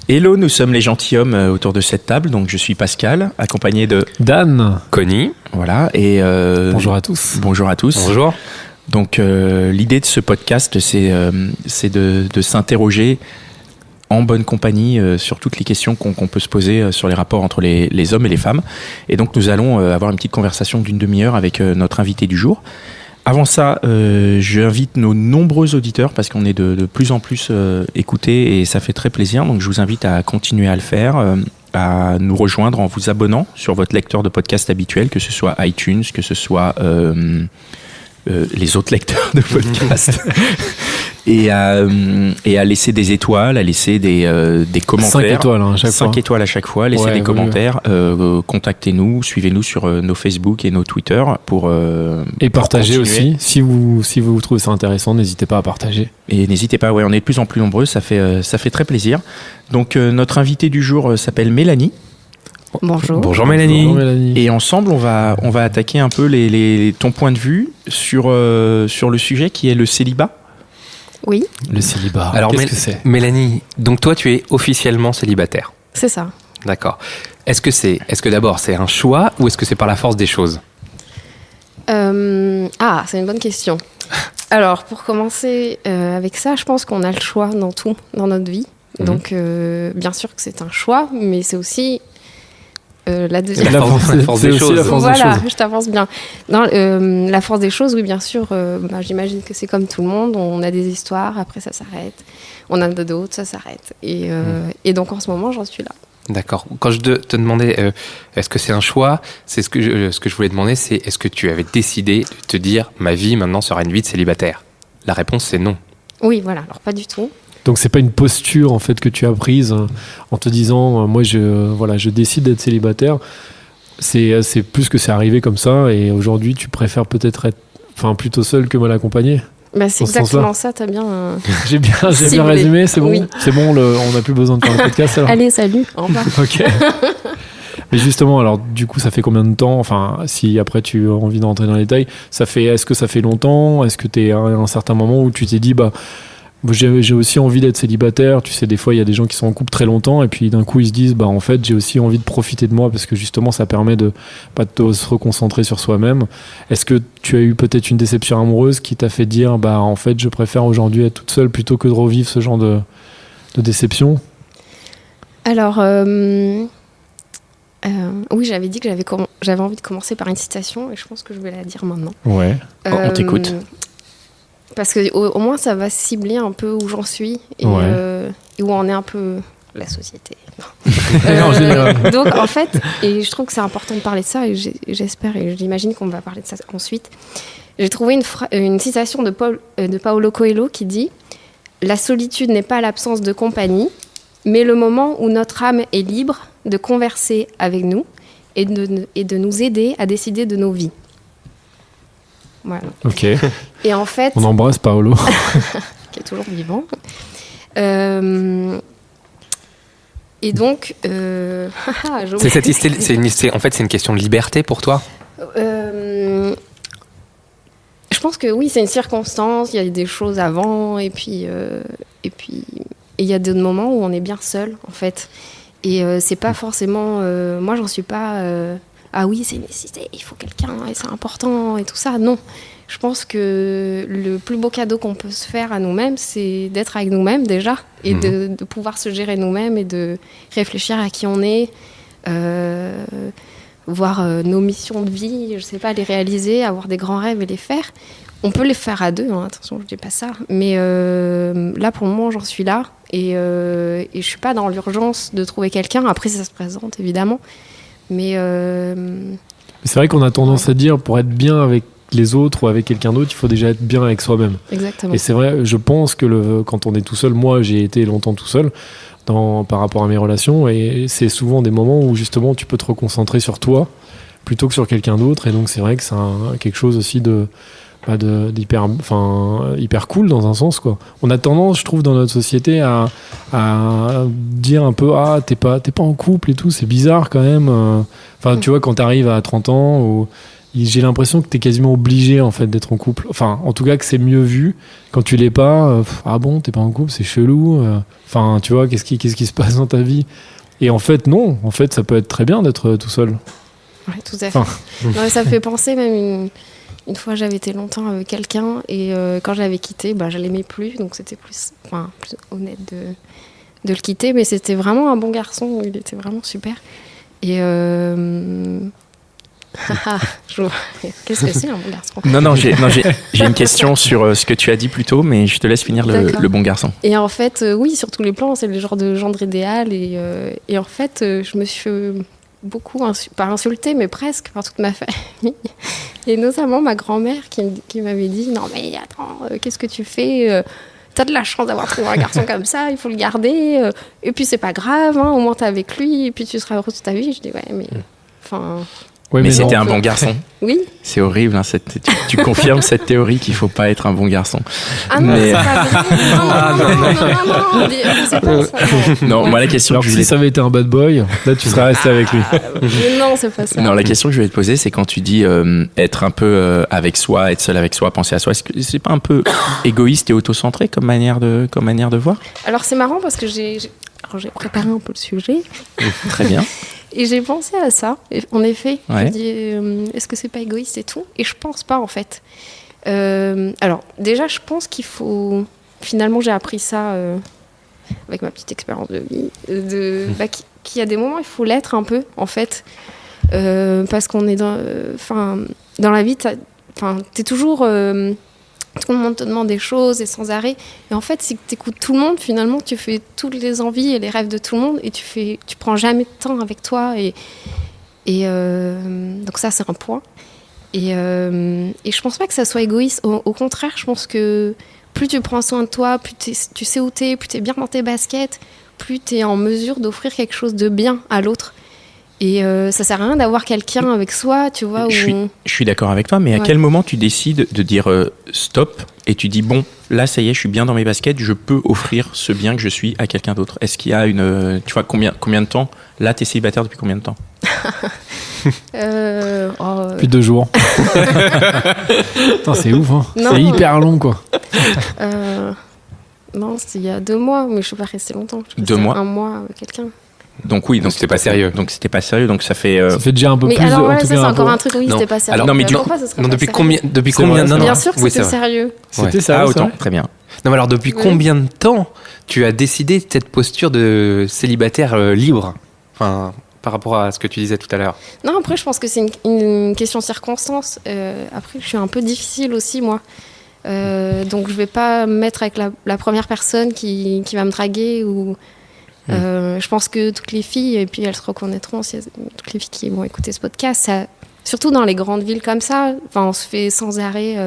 Hello, nous sommes les gentilshommes autour de cette table. Donc, je suis Pascal, accompagné de Dan, Connie. Voilà. Et bonjour à tous. Bonjour à tous. Bonjour. Donc, l'idée de ce podcast, c'est de s'interroger en bonne compagnie sur toutes les questions qu'on peut se poser sur les rapports entre les hommes et les femmes. Et donc, nous allons avoir une petite conversation d'une demi-heure avec notre invité du jour. Avant ça, j'invite nos nombreux auditeurs, parce qu'on est de plus en plus écoutés et ça fait très plaisir. Donc, je vous invite à continuer à le faire, à nous rejoindre en vous abonnant sur votre lecteur de podcast habituel, que ce soit iTunes, que ce soit les autres lecteurs de podcast. Et à laisser des étoiles, à laisser des commentaires. 5 étoiles à chaque fois. 5 étoiles à chaque fois, laissez des commentaires, contactez-nous, suivez-nous sur nos Facebook et nos Twitter pour et partagez continuer. Aussi, si vous trouvez ça intéressant, n'hésitez pas à partager. Et n'hésitez pas, on est de plus en plus nombreux, ça fait très plaisir. Donc notre invitée du jour s'appelle Mélanie. Bonjour. Bonjour Mélanie. Bonjour Mélanie. Et ensemble, on va attaquer un peu ton point de vue sur le sujet qui est le célibat. Oui, Le célibat. Alors qu'est-ce que c'est ? Mélanie, donc toi tu es officiellement célibataire. c'est ça. D'accord. Est-ce que d'abord c'est un choix ou est-ce que c'est par la force des choses ? C'est une bonne question. Alors, pour commencer avec ça, je pense qu'on a le choix dans tout, dans notre vie. Donc, bien sûr que c'est un choix, mais c'est aussi la deuxième. La force des choses. La force des Voilà, choses. je t'avance bien. Dans la force des choses, oui, bien sûr. J'imagine que c'est comme tout le monde. On a des histoires, après ça s'arrête. On en a d'autres, ça s'arrête. Et donc, en ce moment, j'en suis là. D'accord. Quand je te demandais est-ce que c'est un choix, c'est ce que je voulais demander, c'est est-ce que tu avais décidé de te dire ma vie maintenant sera une vie de célibataire ? La réponse c'est non. Oui, voilà. Alors, pas du tout. Donc c'est pas une posture en fait que tu as prise en te disant moi je décide d'être célibataire. C'est plus que c'est arrivé comme ça et aujourd'hui tu préfères peut-être être plutôt seul que mal accompagné. Bah, c'est Dans ce sens-là. exactement ça. T'as bien. J'ai bien Ciblé. résumé, c'est bon. Oui. C'est bon, on n'a plus besoin de faire un podcast alors. Allez, salut. Au revoir. Ok. Mais justement, alors du coup, ça fait combien de temps ? Enfin, si après tu as envie d'entrer dans les détails, est-ce que ça fait longtemps ? Est-ce que tu es à un certain moment où tu t'es dit j'ai aussi envie d'être célibataire. Tu sais, des fois, il y a des gens qui sont en couple très longtemps et puis d'un coup, ils se disent, en fait, j'ai aussi envie de profiter de moi parce que justement, ça permet de se reconcentrer sur soi-même. Est-ce que tu as eu peut-être une déception amoureuse qui t'a fait dire, en fait, je préfère aujourd'hui être toute seule plutôt que de revivre ce genre de déception ? Alors, oui, j'avais dit que j'avais envie de commencer par une citation et je pense que je vais la dire maintenant. Ouais. On t'écoute. Parce qu'au moins, ça va cibler un peu où j'en suis et, et où en est un peu la société. En général. Donc, en fait, et je trouve que c'est important de parler de ça et j'espère et j'imagine qu'on va parler de ça ensuite. J'ai trouvé une citation de Paulo Coelho qui dit « La solitude n'est pas l'absence de compagnie, mais le moment où notre âme est libre de converser avec nous et de nous aider à décider de nos vies. » Voilà. Ok. Et en fait, On embrasse Paolo. qui est toujours vivant. Et donc, En fait c'est une question de liberté pour toi ? je pense que oui, c'est une circonstance. Il y a des choses avant, et puis il y a d'autres moments où on est bien seul, en fait. Et c'est pas forcément. Moi, j'en suis pas. Ah oui, c'est une nécessité. Il faut quelqu'un et c'est important et tout ça. Non. Je pense que le plus beau cadeau qu'on peut se faire à nous-mêmes, c'est d'être avec nous-mêmes déjà et de pouvoir se gérer nous-mêmes et de réfléchir à qui on est, voir nos missions de vie, je sais pas, les réaliser, avoir des grands rêves et les faire. On peut les faire à deux, attention, je dis pas ça. Mais là, pour le moment, j'en suis là et je suis pas dans l'urgence de trouver quelqu'un. Après, ça se présente, évidemment. Mais c'est vrai qu'on a tendance à dire pour être bien avec les autres ou avec quelqu'un d'autre, il faut déjà être bien avec soi-même. Exactement. Et c'est vrai, je pense que quand on est tout seul, moi j'ai été longtemps tout seul par rapport à mes relations et c'est souvent des moments où justement tu peux te reconcentrer sur toi plutôt que sur quelqu'un d'autre et donc c'est vrai que c'est quelque chose aussi hyper cool dans un sens quoi. On a tendance, je trouve, dans notre société à dire un peu t'es pas en couple et tout, c'est bizarre quand même. Tu vois, quand t'arrives à 30 ans, il j'ai l'impression que t'es quasiment obligé en fait d'être en couple. Enfin, en tout cas que c'est mieux vu quand tu l'es pas. Ah bon, t'es pas en couple, c'est chelou. Enfin, tu vois, qu'est-ce qui se passe dans ta vie? Et en fait, non. En fait, ça peut être très bien d'être tout seul. Ouais, tout à fait. Non, ça me fait penser même une fois, j'avais été longtemps avec quelqu'un et quand je l'avais quitté, je l'aimais plus, donc c'était plus honnête de le quitter, mais c'était vraiment un bon garçon, il était vraiment super. Et qu'est-ce que c'est un bon garçon? Non, j'ai une question sur ce que tu as dit plus tôt, mais je te laisse finir le bon garçon. Et en fait, oui, sur tous les plans, c'est le genre de gendre idéal. Et en fait, je me suis fait beaucoup, pas insultée, mais presque par toute ma famille. Et notamment ma grand-mère qui m'avait dit « Non mais attends, qu'est-ce que tu fais t'as de la chance d'avoir trouvé un garçon comme ça, il faut le garder. Et puis c'est pas grave, au moins t'es avec lui, et puis tu seras heureux toute ta vie. » Je dis « Ouais, mais... Enfin... » Ouais, mais c'était un bon garçon. Oui. C'est horrible, tu confirmes cette théorie qu'il faut pas être un bon garçon. Ah non, c'est pas vrai. Non, c'est pas ça. Non, moi la question. Alors que si ça avait été un bad boy, là tu serais resté avec lui. Non, c'est pas ça. Non, la question que je vais te poser, c'est quand tu dis être un peu avec soi, être seul avec soi, penser à soi, est-ce que c'est pas un peu égoïste et autocentré comme manière de voir? Alors c'est marrant parce que j'ai préparé un peu le sujet. Très bien. Et j'ai pensé à ça, en effet. Ouais. Je dis, est-ce que c'est pas égoïste et tout? Et je pense pas, en fait. Alors, déjà, je pense qu'il faut... Finalement, j'ai appris ça avec ma petite expérience de vie, qu'il y a des moments, il faut l'être un peu, en fait. Parce qu'on est dans la vie, t'es toujours... tout le monde te demande des choses et sans arrêt. Et en fait, si tu écoutes tout le monde, finalement, tu fais toutes les envies et les rêves de tout le monde et tu prends jamais de temps avec toi. Donc ça, c'est un point. Et je pense pas que ça soit égoïste. Au contraire, je pense que plus tu prends soin de toi, plus tu sais où t'es, plus t'es bien dans tes baskets, plus t'es en mesure d'offrir quelque chose de bien à l'autre. Et ça sert à rien d'avoir quelqu'un avec soi, tu vois. Je suis d'accord avec toi, mais à quel moment tu décides de dire stop et tu dis bon, là ça y est, je suis bien dans mes baskets, je peux offrir ce bien que je suis à quelqu'un d'autre? Est-ce qu'il y a tu vois, combien de temps? Là, t'es célibataire depuis combien de temps? Depuis 2 jours. Putain, c'est ouf, hein. C'est hyper long, quoi. Non, c'était il y a 2 mois, mais je suis pas restée longtemps. 2 mois? 1 mois avec quelqu'un. Donc oui, donc c'était pas sérieux. Donc c'était pas sérieux, donc ça fait. Ça fait déjà un peu mais plus. Mais alors voilà, ça c'est encore un truc. Oui, c'était pas sérieux. Alors, non, mais pourquoi ça serait pas depuis sérieux? combien Bien sûr que c'était sérieux. C'était ça, autant. Très bien. Non, mais alors depuis combien de temps tu as décidé cette posture de célibataire libre, enfin, par rapport à ce que tu disais tout à l'heure? Non, après, je pense que c'est une question de circonstance. Après, je suis un peu difficile aussi, moi. Donc, je vais pas me mettre avec la première personne qui va me draguer ou. Je pense que toutes les filles, et puis elles se reconnaîtront, toutes les filles qui vont écouter ce podcast, surtout dans les grandes villes comme ça, on se fait sans arrêt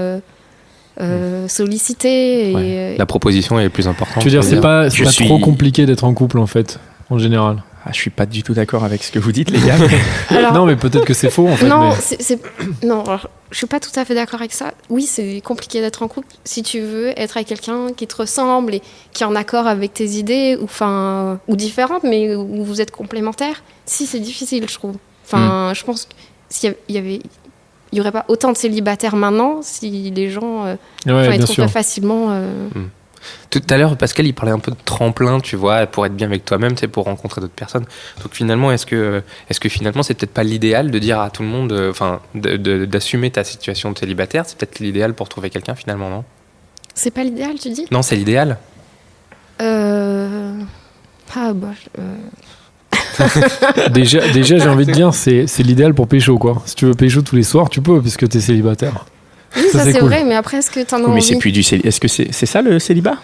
solliciter. Et, la proposition est le plus importante. Je veux dire, c'est pas trop compliqué d'être en couple, en fait, en général. Je suis pas du tout d'accord avec ce que vous dites, les gars. Alors, non, mais peut-être que c'est faux, en fait. Non, mais... non, alors, je suis pas tout à fait d'accord avec ça. Oui, c'est compliqué d'être en couple si tu veux être avec quelqu'un qui te ressemble et qui est en accord avec tes idées, ou différentes, mais où vous êtes complémentaires. Si, c'est difficile, je trouve. Je pense qu'il y aurait pas autant de célibataires maintenant si les gens ils trouvent facilement. Tout à l'heure, Pascal, il parlait un peu de tremplin, tu vois, pour être bien avec toi-même, tu sais, pour rencontrer d'autres personnes. Donc finalement, est-ce que finalement, c'est peut-être pas l'idéal de dire à tout le monde, d'assumer ta situation de célibataire? C'est peut-être l'idéal pour trouver quelqu'un, finalement, non? C'est pas l'idéal, tu dis? Non, c'est l'idéal. Déjà, j'ai envie de dire, c'est l'idéal pour pécho, quoi. Si tu veux pécho tous les soirs, tu peux, puisque t'es célibataire. Oui, ça c'est cool. Vrai, mais après, est-ce que t'en as envie? Mais c'est plus est-ce que c'est ça le célibat?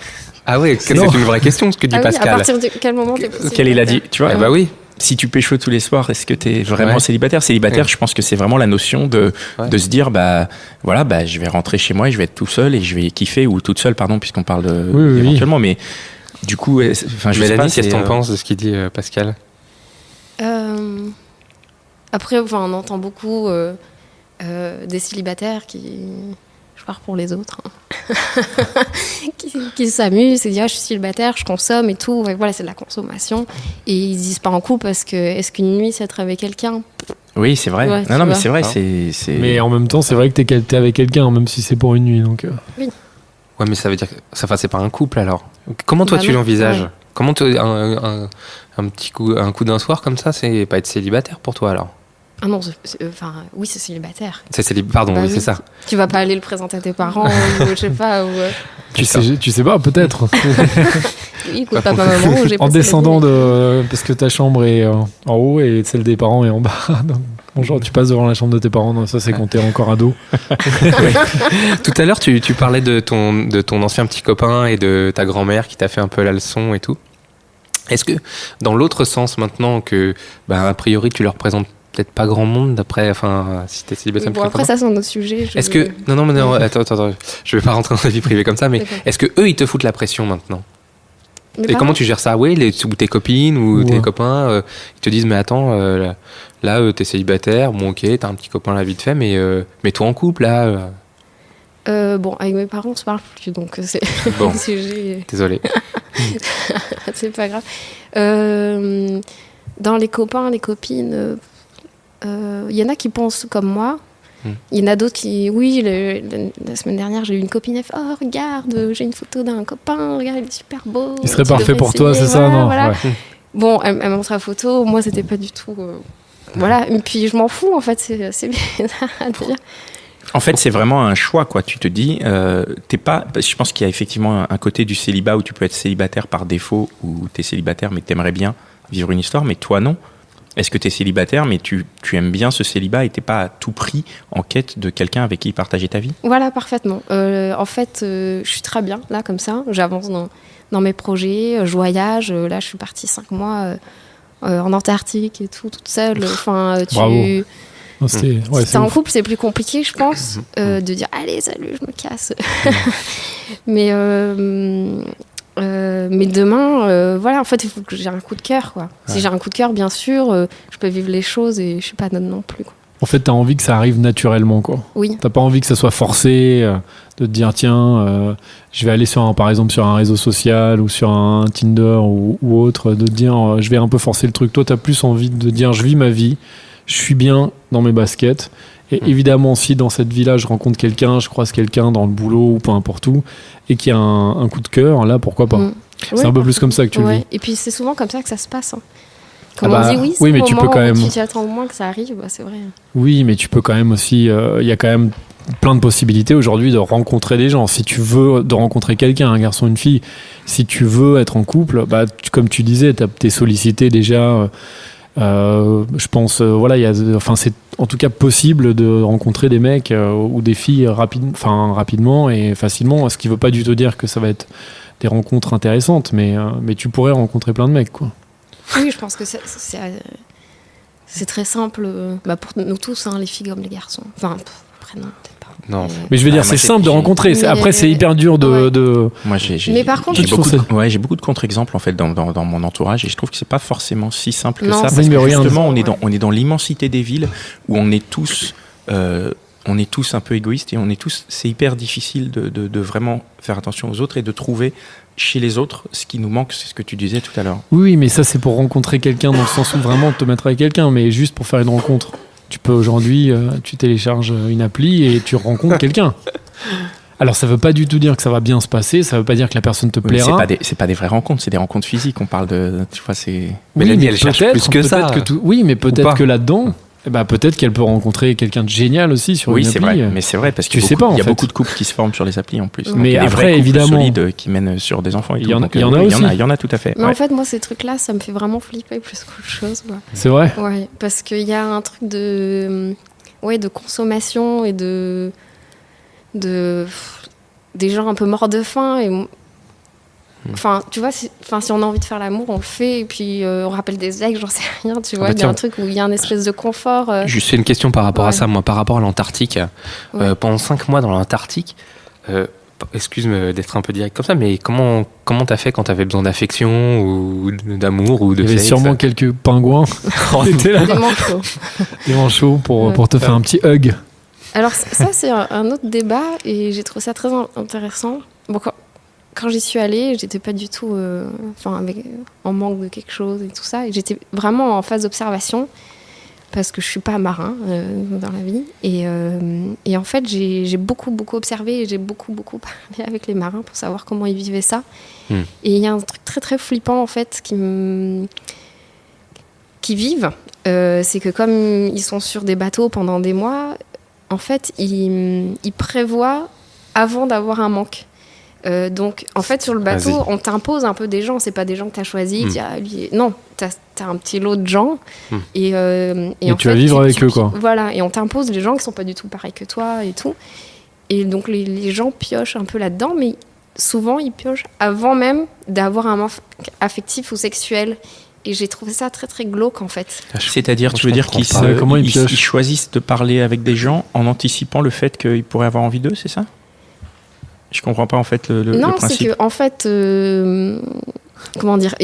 Ah ouais, c'est une vraie question, ce que dit Pascal. À partir de quel moment t'es possible? Quelle est la dit, tu vois? Bah oui. Si tu pécho tous les soirs, est-ce que t'es vraiment célibataire? Célibataire, je pense que c'est vraiment la notion de se dire, je vais rentrer chez moi et je vais être tout seul et je vais kiffer, ou toute seule, pardon, puisqu'on parle éventuellement, mais du coup, je sais pas. Mélanie, qu'est-ce que t'en penses de ce qu'il dit, Pascal? Après, on entend beaucoup des célibataires qui, je pars pour les autres, qui s'amusent et disent je suis célibataire, je consomme et tout. Et voilà, c'est de la consommation. Et ils disent pas en couple parce que est-ce qu'une nuit c'est être avec quelqu'un? Oui, c'est vrai. Ouais, non, mais vois. c'est vrai. Ah. C'est... Mais en même temps, c'est vrai que t'es avec quelqu'un, même si c'est pour une nuit. Donc, Ouais, mais ça veut dire que c'est pas un couple alors. Comment toi Bah tu non, l'envisages? ouais. Comment un petit coup d'un soir comme ça, c'est pas être célibataire pour toi alors? Ah non, oui, c'est célibataire. Pardon, Bah oui, oui. c'est ça. Tu vas pas aller le présenter à tes parents ou je sais pas. Ou, tu sais pas, peut-être. oui, écoute, papa, maman, j'ai En passé la descendant nuit. parce que ta chambre est en haut et celle des parents est en bas. Donc, bonjour, tu passes devant la chambre de tes parents. Non, ça, c'est quand t'es encore ado. Tout à l'heure, tu parlais de ton ancien petit copain et de ta grand-mère qui t'a fait un peu la leçon et tout. Est-ce que, dans l'autre sens, maintenant que, a priori, tu leur présentes peut-être pas grand monde, si t'es célibataire. Bon, après, ça, c'est un autre sujet. Est-ce que... Non, attends, je vais pas rentrer dans la vie privée comme ça, mais D'accord. est-ce que eux, ils te foutent la pression maintenant? Mes Et parents, comment tu gères ça? Oui, ou tes copines ou tes copains, ils te disent, mais attends, là, t'es célibataire, bon, ok, t'as un petit copain là vite fait, mais toi en couple, là... bon, avec mes parents, on se parle plus, donc c'est Bon. un sujet. Désolé. C'est pas grave. Dans les copains, les copines, il y en a qui pensent comme moi. Il y en a d'autres qui... Oui, la semaine dernière, j'ai eu une copine, elle fait « Oh, regarde, j'ai une photo d'un copain, regarde, il est super beau. Il serait tu parfait devrais pour toi, essayer. c'est ça, Voilà, non voilà. Ouais. Bon, elle m'a montré la photo, moi, c'était pas du tout... Voilà, et puis je m'en fous, en fait, c'est bizarre à dire. En fait, c'est vraiment un choix, quoi. Tu te dis, t'es pas. Je pense qu'il y a effectivement un côté du célibat où tu peux être célibataire par défaut, ou t'es célibataire mais t'aimerais bien vivre une histoire, mais toi non. Est-ce que t'es célibataire mais tu aimes bien ce célibat et t'es pas à tout prix en quête de quelqu'un avec qui partager ta vie? Voilà, parfaitement. En fait, je suis très bien, là, comme ça. J'avance dans mes projets, je voyage. Là, je suis partie 5 mois en Antarctique et tout, toute seule. Enfin, Bravo. Non, Si c'est t'es en ouf. couple, c'est plus compliqué, je pense, de dire allez, salut, je me casse. mais demain, voilà, en fait, il faut que j'ai un coup de cœur, quoi. Si j'ai un coup de cœur, bien sûr, je peux vivre les choses et je suis pas nonne non plus, quoi. En fait, t'as envie que ça arrive naturellement, quoi. Oui. T'as pas envie que ça soit forcé, de te dire tiens, je vais aller par exemple sur un réseau social ou sur un Tinder ou autre, de te dire je vais un peu forcer le truc. Toi, t'as plus envie de dire je vis ma vie, je suis bien dans mes baskets. Et évidemment, si dans cette vie-là, je rencontre quelqu'un, je croise quelqu'un dans le boulot ou peu importe où, et qu'il y a un coup de cœur, là, pourquoi pas. C'est Ouais, un peu plus comme ça que tu le vis. Et puis c'est souvent comme ça que ça se passe. Hein. Comme Ah bah, on dit oui, c'est oui, mais le tu moment peux quand même- où tu t'y attends au moins que ça arrive, bah, c'est vrai. Oui, mais tu peux quand même aussi. Il y a quand même plein de possibilités aujourd'hui de rencontrer des gens. Si tu veux de rencontrer quelqu'un, un garçon, une fille, si tu veux être en couple, bah, comme tu disais, t'es sollicité déjà. Je pense, c'est en tout cas possible de rencontrer des mecs ou des filles rapidement et facilement. Ce qui veut pas du tout dire que ça va être des rencontres intéressantes, mais tu pourrais rencontrer plein de mecs, quoi. Oui, je pense que c'est très simple pour nous tous, hein, les filles comme les garçons. Enfin, après, non, peut-être pas. Non. Mais je veux dire, moi, c'est simple de rencontrer. Mais- Après, c'est hyper dur de... Moi, Mais par contre, j'ai je beaucoup, trouve j'ai beaucoup de contre-exemples en fait dans mon entourage et je trouve que c'est pas forcément si simple que Non, ça c'est parce Oui, mais que regarde. justement on Ouais. est dans l'immensité des villes où on est tous un peu égoïstes et c'est hyper difficile de vraiment faire attention aux autres et de trouver chez les autres ce qui nous manque, c'est ce que tu disais tout à l'heure. Oui, mais ça, c'est pour rencontrer quelqu'un dans le sens où vraiment te mettre avec quelqu'un, mais juste pour faire une rencontre. Tu peux aujourd'hui, tu télécharges une appli et tu rencontres quelqu'un. Alors, ça veut pas du tout dire que ça va bien se passer, ça veut pas dire que la personne te Oui, mais plaira. c'est pas des vraies rencontres, c'est des rencontres physiques. On parle de, tu vois, c'est. Mélanie, elle cherche peut-être- plus que ça. Oui, mais pas. peut-être que là-dedans, peut-être qu'elle peut rencontrer quelqu'un de génial aussi sur Oui, une c'est appli. vrai, mais c'est vrai parce Tu qu'il sais pas, en y a fait. beaucoup de couples qui se forment sur les applis en plus. Mais Donc, il y a des après, vrais couples évidemment- solides qui mènent sur des enfants et Il tout. y en a- Donc, il y en a oui, aussi. Il y en a tout à fait. Mais ouais. en fait, moi, ces trucs-là, ça me fait vraiment flipper plus qu'autre chose. Quoi. C'est vrai. Ouais, parce qu'il y a un truc de consommation et des gens un peu morts de faim. Enfin, tu vois, si on a envie de faire l'amour, on le fait, et puis on rappelle des ex, j'en sais rien, tu vois. Il y a tiens. un truc où il y a une espèce de confort. Juste une question par rapport à Ouais. ça, moi, par rapport à l'Antarctique. Ouais. Pendant 5 mois dans l'Antarctique, excuse-moi d'être un peu direct comme ça, mais comment t'as fait quand t'avais besoin d'affection ou d'amour ou de Il y avait sexe? sûrement quelques pingouins qui étaient là, Des manchots. des manchots, pour Ouais. te faire un petit hug. Alors ça, c'est un autre débat, et j'ai trouvé ça très intéressant. Bon, quand j'y suis allée, j'étais pas du tout en manque de quelque chose et tout ça. Et j'étais vraiment en phase d'observation parce que je suis pas marin dans la vie. Et en fait, j'ai beaucoup observé et j'ai beaucoup parlé avec les marins pour savoir comment ils vivaient ça. Et il y a un truc très très flippant en fait qui vivent, c'est que comme ils sont sur des bateaux pendant des mois, en fait, ils prévoient avant d'avoir un manque. Donc, en fait, sur le bateau, on t'impose un peu des gens. C'est pas des gens que t'as choisis. Non, t'as un petit lot de gens. Et en tu fait, vas vivre avec eux, quoi. Voilà, et on t'impose des gens qui sont pas du tout pareils que toi et tout. Et donc, les gens piochent un peu là-dedans, mais souvent, ils piochent avant même d'avoir un manque affectif ou sexuel. Et j'ai trouvé ça très, très glauque, en fait. C'est-à-dire, tu veux dire qu'ils ils choisissent de parler avec des gens en anticipant le fait qu'ils pourraient avoir envie d'eux, c'est ça ? Je comprends pas, en fait, le principe. Non, c'est que, en fait, comment dire,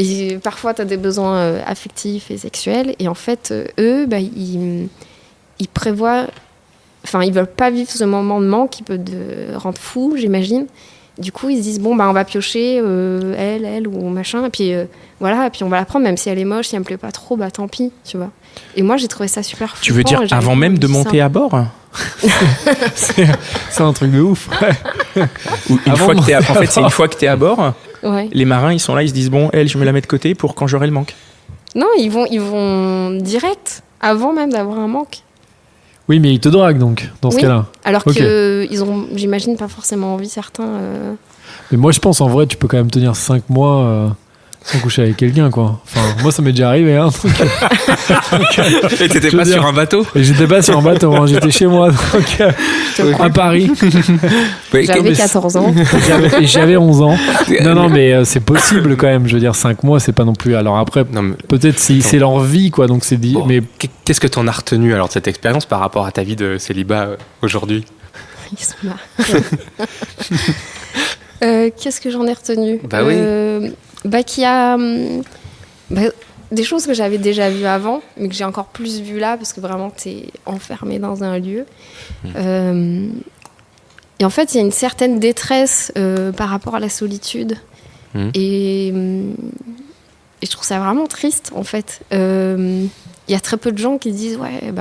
parfois, tu as des besoins affectifs et sexuels. Et en fait, eux, ils prévoient... Enfin, ils veulent pas vivre ce moment de manque qui peut te rendre fou, j'imagine. Du coup, ils se disent, bon, on va piocher elle ou machin. Et puis, voilà, et puis on va la prendre, même si elle est moche, si elle me plaît pas trop, tant pis, tu vois. Et moi, j'ai trouvé ça super flippant. Tu veux dire avant même de monter à bord ? C'est un truc de ouf. Une fois que t'es à bord, ouais. Les marins, ils sont là, ils se disent, bon, je me la mets de côté pour quand j'aurai le manque. Non, ils vont direct, avant même d'avoir un manque. Oui, mais ils te draguent donc, dans ce cas-là. Alors qu'ils ont, j'imagine, pas forcément envie, certains. Mais moi, je pense, en vrai, tu peux quand même tenir 5 mois sans coucher avec quelqu'un, quoi. Enfin, moi, ça m'est déjà arrivé, hein. Et t'étais pas sur un bateau ? Et j'étais pas sur un bateau, hein, j'étais chez moi, donc, à Paris. J'avais 14 ans. Et j'avais 11 ans. Non, mais c'est possible quand même. Je veux dire, 5 mois, c'est pas non plus. Alors après, peut-être c'est leur vie, quoi. Donc c'est dit. Bon, mais qu'est-ce que t'en as retenu alors de cette expérience par rapport à ta vie de célibat aujourd'hui ? Ils sont qu'est-ce que j'en ai retenu ? Bah oui. Qu'il y a des choses que j'avais déjà vues avant, mais que j'ai encore plus vues là, parce que vraiment, t'es enfermé dans un lieu. Et en fait, il y a une certaine détresse par rapport à la solitude. Et je trouve ça vraiment triste, en fait. Il y a très peu de gens qui disent « Ouais,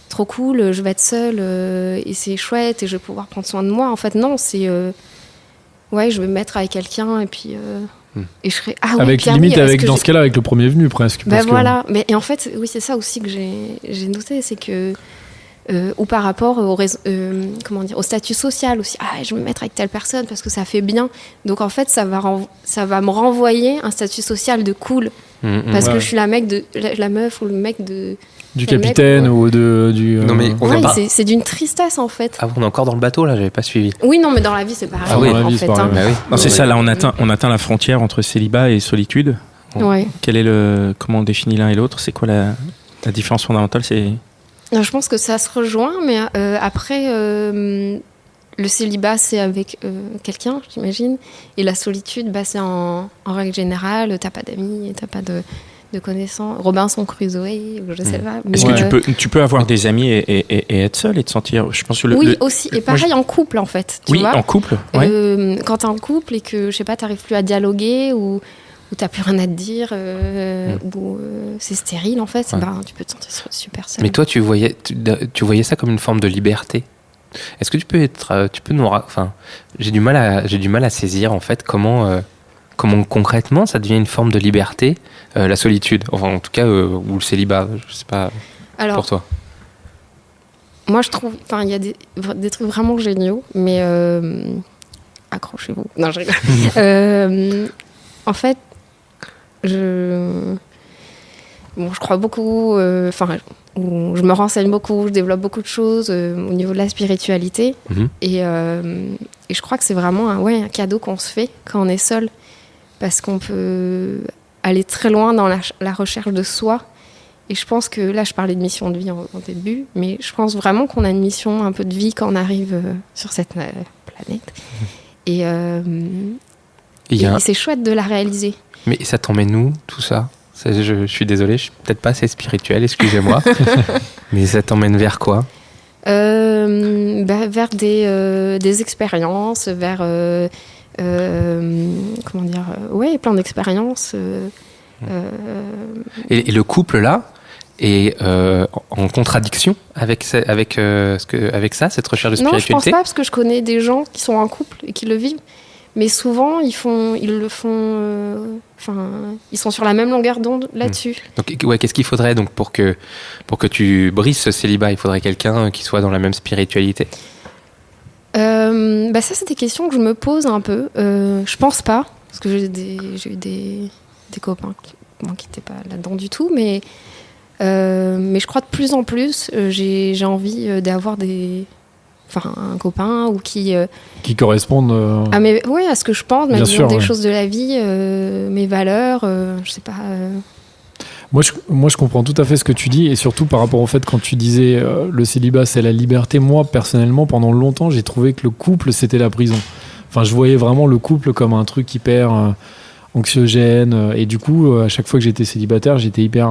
trop cool, je vais être seule, et c'est chouette, et je vais pouvoir prendre soin de moi. » En fait, non, c'est... ouais, je vais me mettre avec quelqu'un, et puis... et je serais avec limite dans ce cas-là avec le premier venu presque voilà mais et en fait oui c'est ça aussi que j'ai noté, c'est que ou par rapport au au statut social aussi, je vais me mettre avec telle personne parce que ça fait bien, donc en fait ça va me renvoyer un statut social de cool parce que je suis la meuf ou le mec du capitaine ou du non mais c'est d'une tristesse en fait. On est encore dans le bateau là, j'avais pas suivi. Oui, non, mais dans la vie c'est pareil. En fait, non, c'est ça, là on atteint la frontière entre célibat et solitude. Ouais. Comment on définit l'un et l'autre, c'est quoi la différence fondamentale, c'est... Je pense que ça se rejoint, mais après le célibat c'est avec quelqu'un, j'imagine, et la solitude c'est en règle générale, t'as pas d'amis, t'as pas de connaissances. Robinson Crusoe, je sais pas. Mais est-ce que tu peux avoir des amis et être seul et te sentir... Je pense que aussi. Et pareil en couple, en fait. Tu vois, en couple, ouais. Quand t'es en couple et que, je sais pas, t'arrives plus à dialoguer ou t'as plus rien à te dire, ou c'est stérile, en fait, tu peux te sentir super seul. Mais toi, tu voyais ça comme une forme de liberté. Est-ce que tu peux nous... Enfin, j'ai du mal à saisir, en fait, comment concrètement ça devient une forme de liberté, la solitude, enfin en tout cas ou le célibat, je sais pas. Alors, pour toi. Moi je trouve, il y a des trucs vraiment géniaux, mais accrochez-vous. Non, je rigole. En fait, je crois beaucoup, je me renseigne beaucoup, je développe beaucoup de choses au niveau de la spiritualité, et je crois que c'est vraiment un cadeau qu'on se fait quand on est seul. Parce qu'on peut aller très loin dans la recherche de soi. Et je pense que, là, je parlais de mission de vie en début, mais je pense vraiment qu'on a une mission un peu de vie quand on arrive sur cette planète. Et c'est chouette de la réaliser. Mais ça t'emmène où, tout ça ? Je suis désolé, je suis peut-être pas assez spirituelle, excusez-moi. Mais ça t'emmène vers quoi ? Vers des expériences, vers... comment dire, plein d'expériences. Et le couple là, est en contradiction avec ça, cette recherche de spiritualité? Non, je pense pas, parce que je connais des gens qui sont en couple et qui le vivent. Mais souvent, ils sont sur la même longueur d'onde là-dessus. Donc, ouais, qu'est-ce qu'il faudrait donc pour que tu brises ce célibat? Il faudrait quelqu'un qui soit dans la même spiritualité? Ça, c'est des questions que je me pose un peu. Je pense pas, parce que j'ai eu des copains qui n'étaient pas là-dedans du tout, mais je crois de plus en plus, j'ai envie d'avoir un copain ou qui correspondent à ce que je pense, même sûr, des ouais. choses de la vie, mes valeurs, je sais pas. Moi, je comprends tout à fait ce que tu dis, et surtout par rapport au fait, quand tu disais le célibat, c'est la liberté. Moi, personnellement, pendant longtemps, j'ai trouvé que le couple, c'était la prison. Enfin, je voyais vraiment le couple comme un truc hyper anxiogène, et du coup, à chaque fois que j'étais célibataire, j'étais hyper...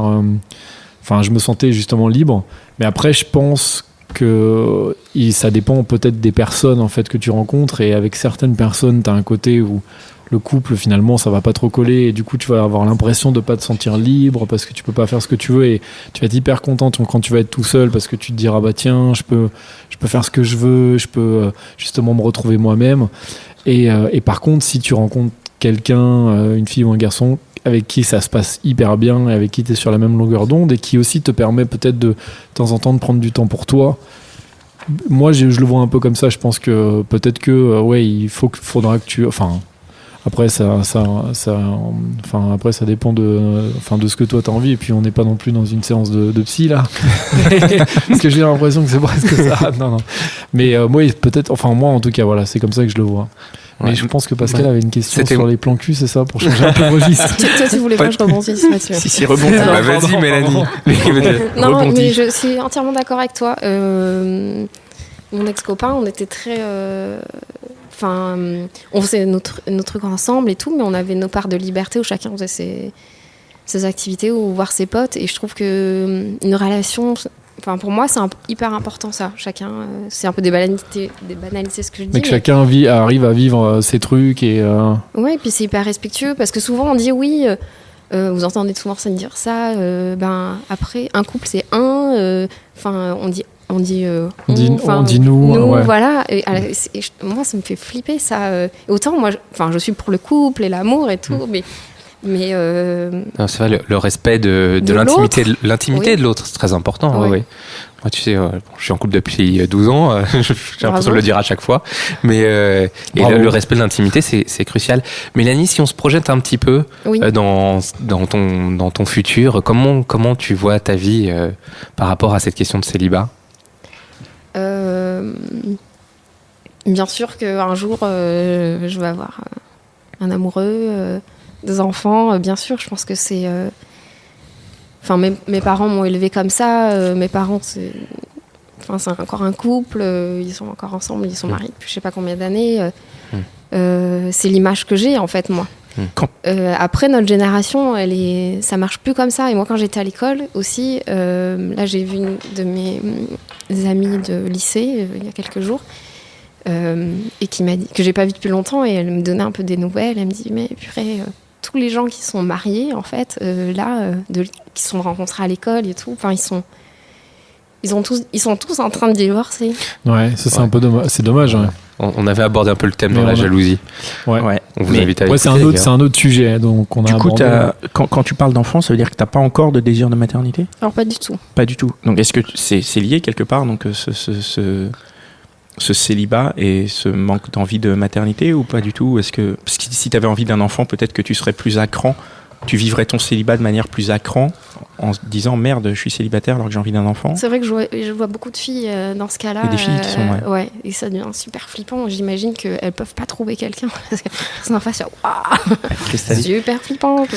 je me sentais justement libre. Mais après, je pense que ça dépend peut-être des personnes en fait que tu rencontres, et avec certaines personnes, tu as un côté où le couple, finalement, ça va pas trop coller, et du coup tu vas avoir l'impression de pas te sentir libre parce que tu peux pas faire ce que tu veux, et tu vas être hyper content quand tu vas être tout seul, parce que tu te diras bah tiens, je peux faire ce que je veux, je peux justement me retrouver moi-même, et par contre, si tu rencontres quelqu'un, une fille ou un garçon avec qui ça se passe hyper bien, et avec qui tu es sur la même longueur d'onde, et qui aussi te permet peut-être de temps en temps de prendre du temps pour toi. Moi, je le vois un peu comme ça. Je pense que peut-être que faudra que tu... Après, après, ça dépend de ce que toi t'as envie. Et puis, on n'est pas non plus dans une séance de psy, là. Parce que j'ai l'impression que c'est presque ça. Non. Mais moi, peut-être... moi, en tout cas, voilà, c'est comme ça que je le vois. Ouais. Mais je pense que Pascal avait une question sur les plans cul, c'est ça, pour changer un peu de registre. Toi, tu voulais pas que je rebondisse là-dessus. Si, rebondis. Vas-y, Mélanie. Non, mais je suis entièrement d'accord avec toi. Mon ex-copain, on était très... on faisait nos trucs ensemble et tout, mais on avait nos parts de liberté où chacun faisait ses activités ou voir ses potes. Et je trouve qu'une relation... pour moi, c'est hyper important, ça. Chacun, c'est un peu des banalités ce que je dis. Mais que chacun arrive à vivre ses trucs et... Ouais, et puis c'est hyper respectueux, parce que souvent on dit oui, vous entendez souvent ça dire ça, après, un couple c'est on dit nous, ouais. Voilà. Moi, ça me fait flipper, ça. Autant, moi, je suis pour le couple et l'amour et tout, mais non, c'est vrai, le respect de l'intimité oui. de l'autre, c'est très important. Oui. Ouais. Moi, tu sais, je suis en couple depuis 12 ans, j'ai l'impression de le dire à chaque fois, mais et le respect de l'intimité, c'est crucial. Mélanie, si on se projette un petit peu oui. dans ton futur, comment tu vois ta vie par rapport à cette question de célibat? Bien sûr qu'un jour, je vais avoir un amoureux, des enfants, bien sûr. Je pense que c'est... mes parents m'ont élevée comme ça. Mes parents, c'est encore un couple. Ils sont encore ensemble. Ils sont mariés depuis je sais pas combien d'années. C'est l'image que j'ai, en fait, moi. Après, notre génération, ça marche plus comme ça. Et moi, quand j'étais à l'école aussi, là, j'ai vu une de mes amies de lycée il y a quelques jours, et qui m'a dit, que j'ai pas vu depuis longtemps, et elle me donnait un peu des nouvelles. Elle me dit, mais purée, tous les gens qui sont mariés, en fait, qui sont rencontrés à l'école et tout, ils sont tous en train de divorcer. Ouais, ça c'est un peu dommage. C'est dommage. Ouais. On avait abordé un peu le thème de la jalousie. Ouais. On vous invite à écouter. C'est un autre sujet. Donc on a abordé. Quand tu parles d'enfant, ça veut dire que t'as pas encore de désir de maternité? Alors pas du tout. Pas du tout. Donc est-ce que c'est lié quelque part, donc ce célibat et ce manque d'envie de maternité, ou pas du tout? Parce que si tu avais envie d'un enfant, peut-être que tu serais plus à cran, tu vivrais ton célibat de manière plus à cran, en se disant merde, je suis célibataire alors que j'ai envie d'un enfant. C'est vrai que je vois beaucoup de filles dans ce cas-là. Et des filles qui sont ouais, et ça devient super flippant. J'imagine qu'elles peuvent pas trouver quelqu'un parce que c'est en face, waouh, super flippant.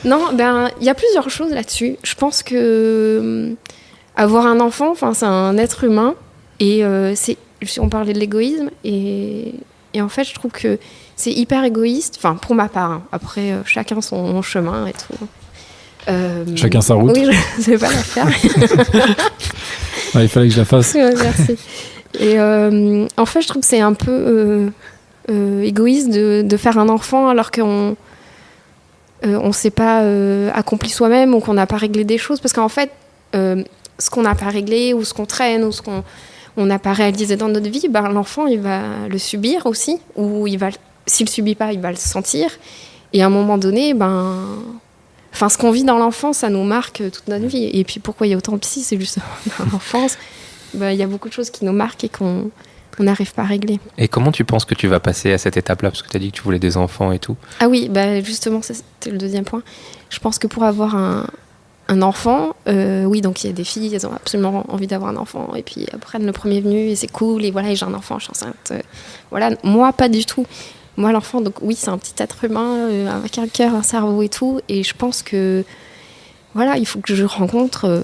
Non, il y a plusieurs choses là-dessus. Je pense que avoir un enfant, c'est un être humain. Et on parlait de l'égoïsme, et en fait, je trouve que c'est hyper égoïste, pour ma part. Hein. Après, chacun son chemin et tout. Chacun sa route. Oui, je ne vais pas la faire. Il fallait que je la fasse. Ouais, merci. Et en fait, je trouve que c'est un peu égoïste de faire un enfant alors qu'on... on s'est pas accompli soi-même ou qu'on n'a pas réglé des choses. Parce qu'en fait, ce qu'on n'a pas réglé ou ce qu'on traîne ou ce qu'on n'a pas réalisé dans notre vie, l'enfant, il va le subir aussi. Ou s'il le subit pas, il va le sentir. Et à un moment donné, ce qu'on vit dans l'enfance, ça nous marque toute notre vie. Et puis pourquoi il y a autant de psy, c'est juste dans l'enfance. Il y a beaucoup de choses qui nous marquent et qu'on n'arrive pas à régler. Et comment tu penses que tu vas passer à cette étape-là? Parce que tu as dit que tu voulais des enfants et tout. Ah oui, justement, ça, c'était le deuxième point. Je pense que pour avoir un enfant, oui, donc il y a des filles, elles ont absolument envie d'avoir un enfant. Et puis elles prennent le premier venu et c'est cool. Et voilà, j'ai un enfant, je suis enceinte. Voilà, moi, pas du tout. Moi, l'enfant, donc oui, c'est un petit être humain avec un cœur, un cerveau et tout. Et je pense que, voilà, il faut que je rencontre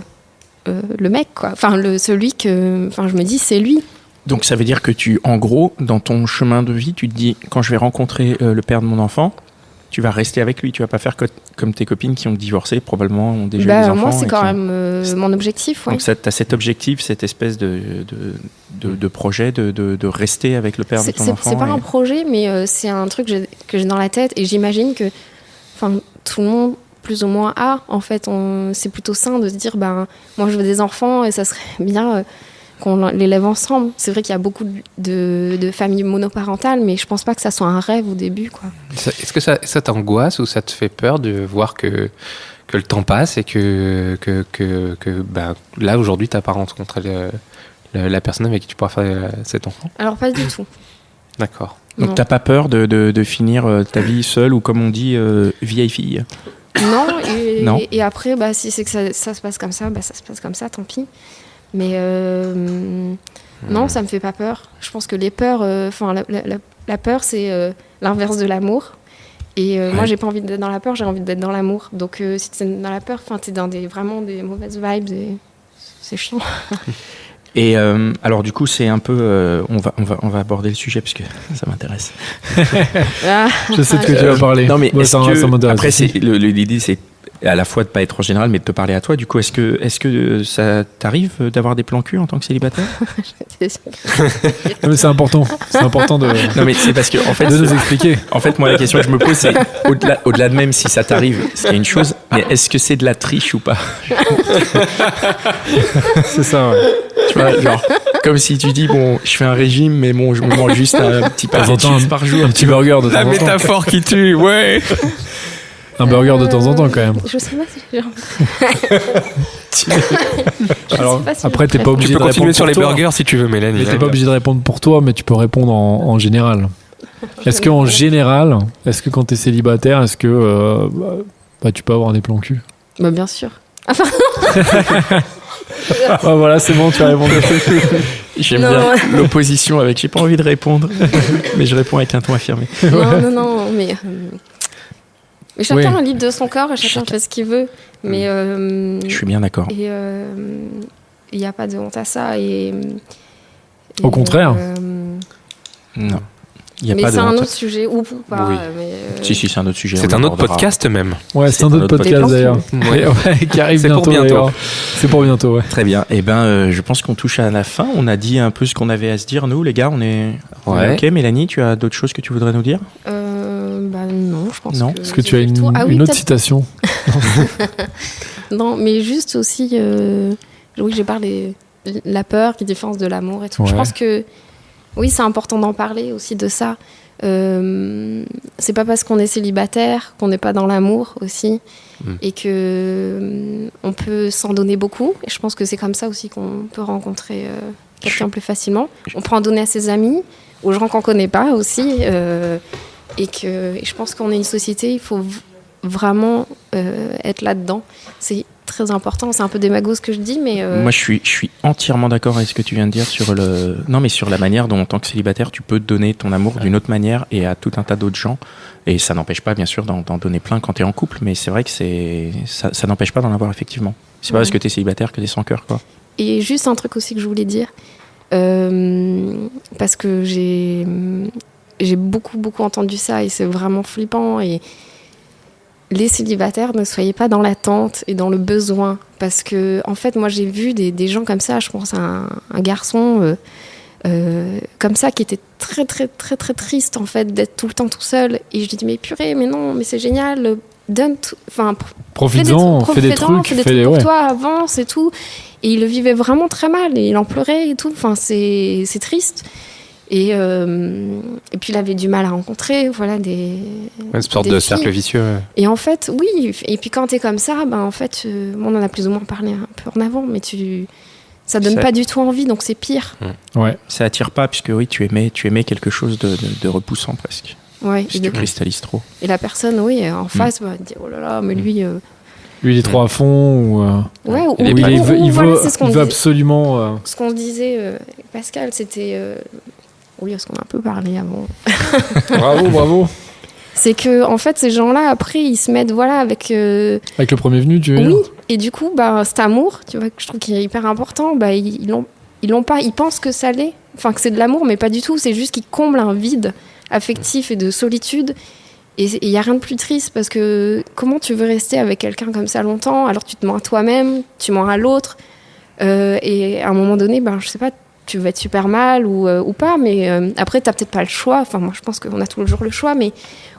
le mec, quoi. Enfin, celui que, je me dis, c'est lui. Donc ça veut dire que en gros, dans ton chemin de vie, tu te dis, quand je vais rencontrer le père de mon enfant, tu vas rester avec lui, tu vas pas faire comme tes copines qui ont divorcé, probablement ont déjà des enfants. Moi, c'est quand même mon objectif. Ouais. Donc tu as cet objectif, cette espèce de projet de rester avec le père de ton enfant. C'est pas un projet, mais c'est un truc que j'ai dans la tête et j'imagine que tout le monde, plus ou moins, a. En fait, c'est plutôt sain de se dire, moi je veux des enfants et ça serait bien qu'on les lève ensemble. C'est vrai qu'il y a beaucoup de familles monoparentales, mais je pense pas que ça soit un rêve au début, quoi. Est-ce que ça t'angoisse ou ça te fait peur de voir que le temps passe et que là aujourd'hui t'as pas rencontré la personne avec qui tu pourras faire cet enfant? Alors pas du tout. D'accord. Donc t'as pas peur de finir ta vie seule ou comme on dit vieille fille? Non, et après si c'est que ça se passe comme ça, ça se passe comme ça, tant pis. Mais non, ça me fait pas peur. Je pense que les peurs, la peur, c'est l'inverse de l'amour. Et moi, j'ai pas envie d'être dans la peur, j'ai envie d'être dans l'amour. Donc, si t'es dans la peur, t'es dans vraiment des mauvaises vibes. Et c'est chiant. Et alors, du coup, c'est un peu. On va aborder le sujet parce que ça m'intéresse. Je sais de quoi tu vas parler. Non, mais ça m'intéresse. Après, l'idée, c'est à la fois de pas être en général, mais de te parler à toi. Du coup, est-ce que ça t'arrive d'avoir des plans cul en tant que célibataire? Non, mais c'est important. C'est important de. Non, mais c'est parce que en fait, de nous expliquer. En fait, moi, la question que je me pose, c'est au-delà de même si ça t'arrive, c'est une chose, mais est-ce que c'est de la triche ou pas? C'est ça. Ouais. Tu vois, genre, comme si tu dis je fais un régime, mais je me mange juste un petit paquet de chips par jour, un petit burger de temps en temps. La métaphore qui tue, ouais. Un burger de temps en temps, quand même. Je sais pas si j'ai Alors, après, t'es pas obligé de répondre continuer sur les toi. burgers si tu veux, Mélanie. T'es pas obligé de répondre pour toi, mais tu peux répondre en général. Est-ce qu'en général, quand t'es célibataire, est-ce que tu peux avoir des plans cul? Bien sûr. Voilà, c'est bon, tu as répondu. J'aime bien l'opposition avec j'ai pas envie de répondre, mais je réponds avec un ton affirmé. Non, mais chacun est libre de son corps et chacun fait ce qu'il veut. Mais je suis bien d'accord. Et il n'y a pas de honte à ça. Au contraire. Non. Y a mais pas c'est de un honte. autre sujet ou pas. Oui. Si, c'est un autre sujet. C'est un autre podcast même. Ouais, c'est un autre podcast d'ailleurs. Ouais. Qui arrive C'est pour bientôt. C'est pour bientôt, ouais. Très bien. Et je pense qu'on touche à la fin. On a dit un peu ce qu'on avait à se dire, nous, les gars. On est OK. Mélanie, tu as d'autres choses que tu voudrais nous dire? Non, je pense que... Est-ce que tu as une autre citation? Non, mais juste aussi... oui, j'ai parlé de la peur qui défense de l'amour et tout. Ouais. Je pense que... Oui, c'est important d'en parler aussi de ça. C'est pas parce qu'on est célibataire qu'on n'est pas dans l'amour aussi. Et que on peut s'en donner beaucoup. Et je pense que c'est comme ça aussi qu'on peut rencontrer quelqu'un plus facilement. On peut en donner à ses amis, aux gens qu'on connaît pas aussi. Et je pense qu'on est une société, il faut vraiment être là-dedans. C'est très important, c'est un peu démago ce que je dis, mais... Moi, je suis entièrement d'accord avec ce que tu viens de dire sur sur la manière dont, en tant que célibataire, tu peux donner ton amour d'une autre manière et à tout un tas d'autres gens. Et ça n'empêche pas, bien sûr, d'en donner plein quand tu es en couple, mais c'est vrai que ça n'empêche pas d'en avoir, effectivement. C'est pas parce que tu es célibataire que tu es sans cœur, quoi. Et juste un truc aussi que je voulais dire, parce que j'ai beaucoup, beaucoup entendu ça et c'est vraiment flippant. Et les célibataires, ne soyez pas dans l'attente et dans le besoin. Parce que, en fait, moi, j'ai vu des gens comme ça. Je pense à un garçon comme ça qui était très, très, très, très triste, en fait, d'être tout le temps tout seul. Et je lui dis, mais purée, mais non, mais c'est génial donne tout, enfin, Profites-en, fais des trucs, fais des trucs pour toi, avance et tout. Et il le vivait vraiment très mal et il en pleurait et tout. Enfin, c'est triste. Et puis il avait du mal à rencontrer, voilà, Une sorte de cercle vicieux. Et en fait, oui. Et puis quand t'es comme ça, ben en fait, on en a plus ou moins parlé un peu en avant, mais ça donne pas du tout envie, donc c'est pire. Ouais. Ça attire pas, puisque oui, tu aimais quelque chose de repoussant presque. Ouais. Si tu cristallises trop. Et la personne, oui, en face, va dire oh là là, mais lui. Lui, il est trop à fond ou. Ouais. Il voilà, veut absolument. Ce qu'on disait, Pascal, c'était. Oui, parce qu'on a un peu parlé avant. Bravo. C'est que en fait, ces gens-là, après, ils se mettent, voilà, avec. Avec le premier venu, tu veux dire ? Oui. Et du coup, bah, cet amour, tu vois, que je trouve qu'il est hyper important, bah, ils l'ont pas. Ils pensent que ça l'est, enfin que c'est de l'amour, mais pas du tout. C'est juste qu'ils comblent un vide affectif et de solitude. Et il y a rien de plus triste parce que comment tu veux rester avec quelqu'un comme ça longtemps ? Alors tu te mens à toi-même, tu mens à l'autre, et à un moment donné, ben je sais pas, tu vas être super mal ou pas, mais après t'as peut-être pas le choix. Enfin moi je pense qu'on a toujours le choix, mais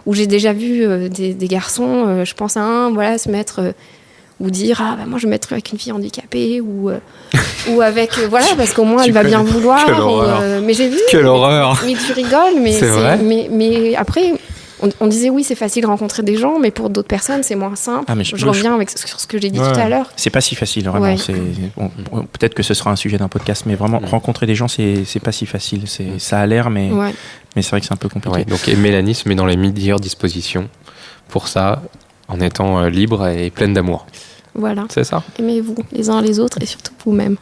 où j'ai déjà vu des garçons, je pense à un, voilà, se mettre ou dire ah bah moi je vais me mettre avec une fille handicapée ou avec voilà parce qu'au moins elle va bien vouloir. Mais j'ai vu. Quelle horreur. Mais tu rigoles, mais c'est vrai. Mais après. On disait oui, c'est facile de rencontrer des gens, mais pour d'autres personnes, c'est moins simple. Je reviens sur ce que j'ai dit tout à l'heure. C'est pas si facile, vraiment. Ouais. Peut-être que ce sera un sujet d'un podcast, mais vraiment, rencontrer des gens, c'est pas si facile. Ça a l'air, mais c'est vrai que c'est un peu compliqué. Ouais, donc, et Mélanie se met dans les meilleures dispositions pour ça, en étant libre et pleine d'amour. Voilà. C'est ça. Aimez-vous les uns les autres et surtout vous-même.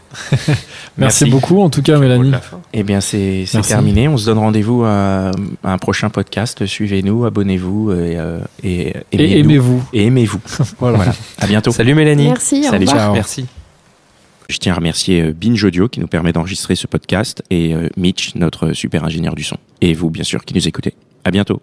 Merci beaucoup, en tout cas, Mélanie. Eh bien, c'est terminé. On se donne rendez-vous à un prochain podcast. Suivez-nous, abonnez-vous et aimez-vous. Et aimez-vous. Voilà. À bientôt. Salut Mélanie. Merci. Salut, au revoir. ciao. Merci. Je tiens à remercier Binge Audio qui nous permet d'enregistrer ce podcast et Mitch, notre super ingénieur du son. Et vous, bien sûr, qui nous écoutez. À bientôt.